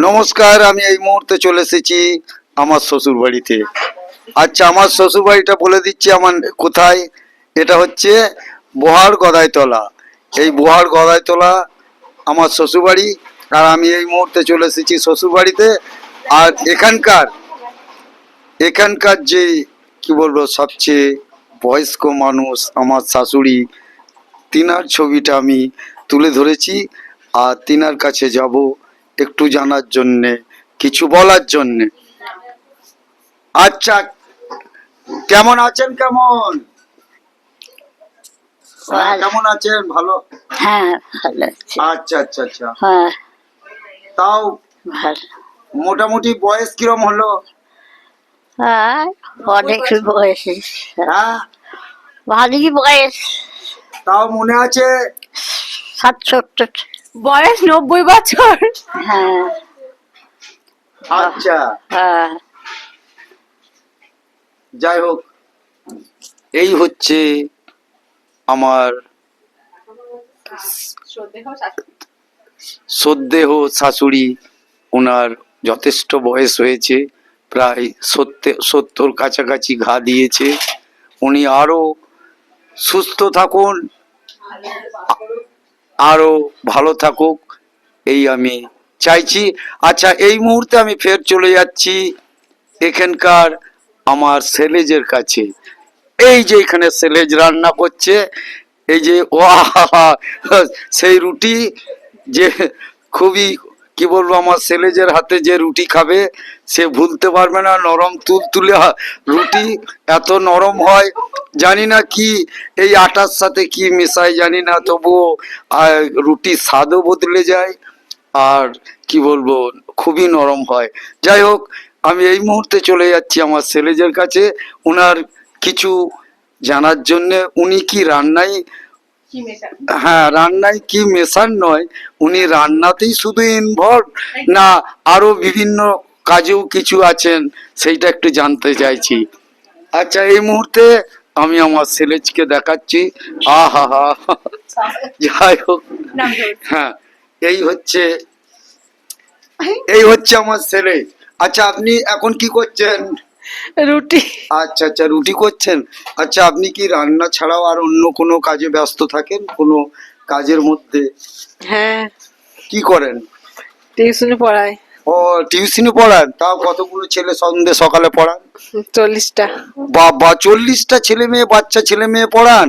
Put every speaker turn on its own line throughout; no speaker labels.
নমস্কার, আমি এই মুহূর্তে চলে এসেছি আমার শ্বশুর বাড়িতে। আচ্ছা, আমার শ্বশুর বাড়িটা বলে দিচ্ছি আমার কোথায়। এটা হচ্ছে বোহার গদাইতলা। এই বোহার গদাইতলা আমার শ্বশুর বাড়ি। আর আমি এই মুহূর্তে চলে এসেছি শ্বশুর বাড়িতে। আর এখানকার এখানকার যে কি বলবো সবচেয়ে বয়স্ক মানুষ আমার শাশুড়ি, তিনার ছবিটা আমি তুলে ধরেছি। আর তিনার কাছে যাব একটু জানার জন্যে, কিছু বলার জন্যে। আচ্ছা, কেমন আছেন? কেমন আছেন? ভালো?
হ্যাঁ, ভালো আছে।
আচ্ছা আচ্ছা আচ্ছা।
হ্যাঁ,
তাও
ভালো।
মোটামুটি বয়স কিরম হলো?
হ্যাঁ, অনেক বয়স।
হ্যাঁ,
ভালোই বয়স,
তাও মনে আছে?
67।
বয়স 90 বছর।
হ্যাঁ,
আচ্ছা,
হ্যাঁ,
যাই হোক, এই হচ্ছে আমার শ্রদ্ধেয় শাশুড়ি। ওনার যথেষ্ট বয়স হয়েছে, প্রায় 70 কাছাকাছি ঘা দিয়েছে। উনি আরো সুস্থ থাকুন, আরো ভালো থাকুক, এই আমি চাইছি। আচ্ছা, এই মুহূর্তে আমি ফের চলে যাচ্ছি এখানকার আমার সেলেজের কাছে। এই যে এখানে সেলেজ রান্না করছে, এই যে সেই রুটি, যে খুবই কি বলবো, আমার সেলেজের হাতে যে রুটি খাবে সে ভুলতে পারবে না। নরম তুলতুলে রুটি, এত নরম হয়। জানি না কি এই আটার সাথে কি মেশায় জানি না, তবুও রুটির স্বাদও বদলে যায়। আর কি বলবো, খুবই নরম হয়। যাই হোক, আমি এই মুহূর্তে চলে যাচ্ছি আমার সেলেজের কাছে ওনার কিছু জানার জন্যে। উনি কি রান্নায়, হ্যাঁ রান্নায় কি মেশান নয়, উনি রান্নাতেই শুধু ইনভলভ না আরো বিভিন্ন কাজেও কিছু আছেন, সেইটা একটু জানতে চাইছি। আচ্ছা, এই মুহূর্তে আমি আমার সেলেজকে দেখাচ্ছি। আহা হা, যাই হোক, হ্যাঁ, এই হচ্ছে আমার সেলেজ। আচ্ছা, আপনি এখন কি করছেন?
রুটি।
আচ্ছা আচ্ছা, রুটি করছেন। আচ্ছা, আপনি কি রান্না ছাড়াও আর অন্য কোনো কাজে ব্যস্ত থাকেন? কোনো কাজের মধ্যে
হ্যাঁ,
কি করেন?
টিউশনে পড়াই।
ও, টিউশনি পড়ান? তাও কতগুলো ছেলে সকালে পড়ান?
40টা।
বাবা, 40টা ছেলে মেয়ে, বাচ্চা ছেলে মেয়ে পড়ান?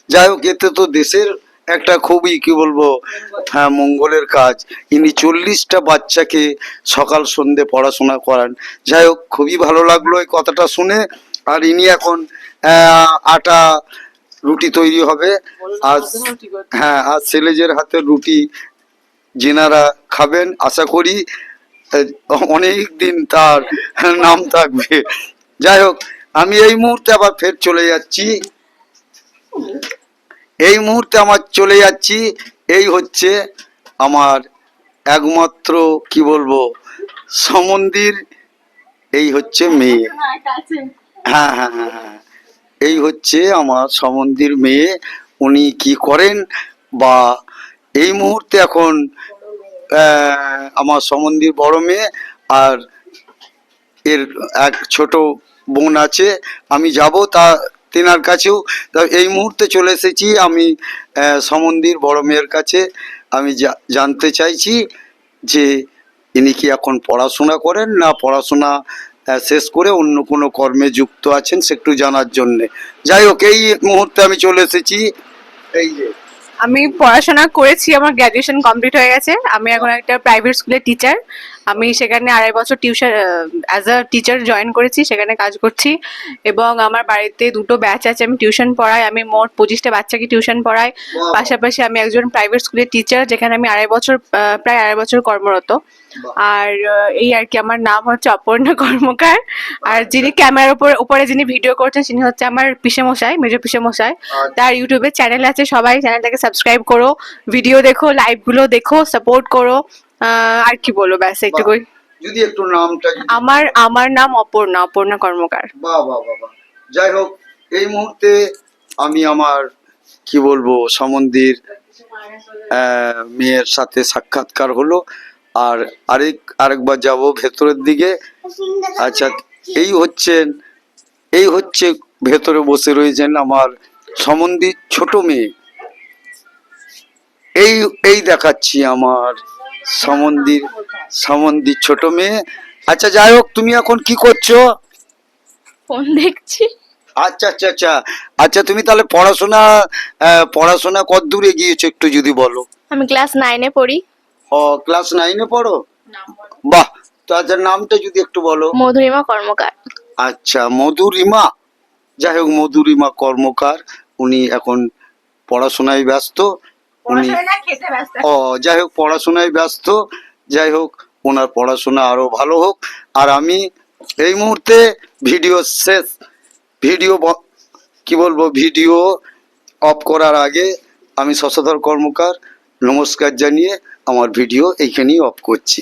যাই হোক, এতে তো দেশের একটা খুবই কি বলবো, হ্যাঁ, মঙ্গলের কাজ। ইনি 40টা বাচ্চাকে সকাল সন্ধে পড়াশোনা করান। যাই হোক, খুবই ভালো লাগলো এই কথাটা শুনে। আর ইনি এখন আটা রুটি তৈরি হবে। আর হ্যাঁ, আর সেলেজের হাতের রুটি যেনারা খাবেন, আশা করি অনেক দিন তার নাম থাকবে। যাই হোক, আমি এই মুহূর্তে আবার ফের চলে যাচ্ছি। এই হচ্ছে আমার একমাত্র কি বলবো সমন্দির, এই হচ্ছে মেয়ে। হ্যাঁ হ্যাঁ হ্যাঁ হ্যাঁ, এই হচ্ছে আমার সমন্দির মেয়ে। উনি কি করেন বা এই মুহূর্তে এখন আমার সমন্দির বড় মেয়ে, আর এর এক ছোট বোন আছে। আমি যাব তেনার কাছেও। তা এই মুহূর্তে চলে এসেছি আমি সমন্দির বড় মেয়ের কাছে। আমি জানতে চাইছি যে ইনি কি এখন পড়াশোনা করেন না পড়াশোনা শেষ করে অন্য কোনো কর্মে যুক্ত আছেন, সে একটু জানার জন্যে। যাই হোক, এই মুহূর্তে আমি চলে এসেছি। এই যে
আমি পড়াশোনা করেছি, আমার গ্র্যাজুয়েশন কমপ্লিট হয়ে গেছে। আমি এখন একটা প্রাইভেট স্কুলের টিচার। আমি সেখানে 2.5 বছর tuition as a teacher join করেছি, সেখানে কাজ করছি। এবং আমার বাড়িতে 2টো ব্যাচ আছে, আমি টিউশন পড়াই। আমি মোট 25টা বাচ্চাকে টিউশন পড়াই। পাশাপাশি আমি একজন প্রাইভেট স্কুলের টিচার, যেখানে আমি প্রায় 2.5 বছর কর্মরত। আর এই আর কি, আমার নাম হচ্ছে অপর্ণা কর্মকার। আর যিনি ক্যামেরার উপরে যিনি ভিডিও করছেন, তিনি হচ্ছে আমার পিসেমশাই, মেজো পিসেমশাই। তার ইউটিউবে চ্যানেল আছে, সবাই চ্যানেলটাকে সাবস্ক্রাইব করো, ভিডিও দেখো, লাইভ গুলো দেখো, সাপোর্ট করো। আর কি বলবো, ব্যাস একটু।
যদি একটু নামটা
আমার নাম অপর্ণা কর্মকার।
বাহ বাহ বাহ বাহ। যাই হোক, এই মুহূর্তে আমি আমার কি বলবো সমন্দির মেয়ের সাথে সাক্ষাৎকার হলো। আর আরেকবার যাব ভেতরের দিকে। আচ্ছা, এই হচ্ছে ভেতরে বসে রয়েছেন আমার সম্বন্ধী ছোট মেয়ে। এই দেখাচ্ছি আমার সম্বন্ধী ছোট মেয়ে। আচ্ছা, যাই হোক, তুমি এখন কি করছো?
ফোন দেখছি।
আচ্ছা আচ্ছা আচ্ছা আচ্ছা, তুমি তাহলে পড়াশোনা কত দূর এগিয়েছো একটু যদি বলো।
আমি ক্লাস 9-এ পড়ি।
ও, ক্লাস 9-এ পড়ো? বাহ, তো আচ্ছা, নামটা যদি একটু বলো।
মধুরিমা কর্মকার।
আচ্ছা, মধুরিমা। যাই হোক, মধুরিমা কর্মকার, উনি এখন পড়াশোনায় ব্যস্ত। উনি যাই হোক, পড়াশোনায় ব্যস্ত। যাই হোক, ওনার পড়াশোনা আরো ভালো হোক। আর আমি এই মুহূর্তে ভিডিও অফ করার আগে আমি শশধর কর্মকার নমস্কার জানিয়ে আমার ভিডিও এইখানেই অফ করছি।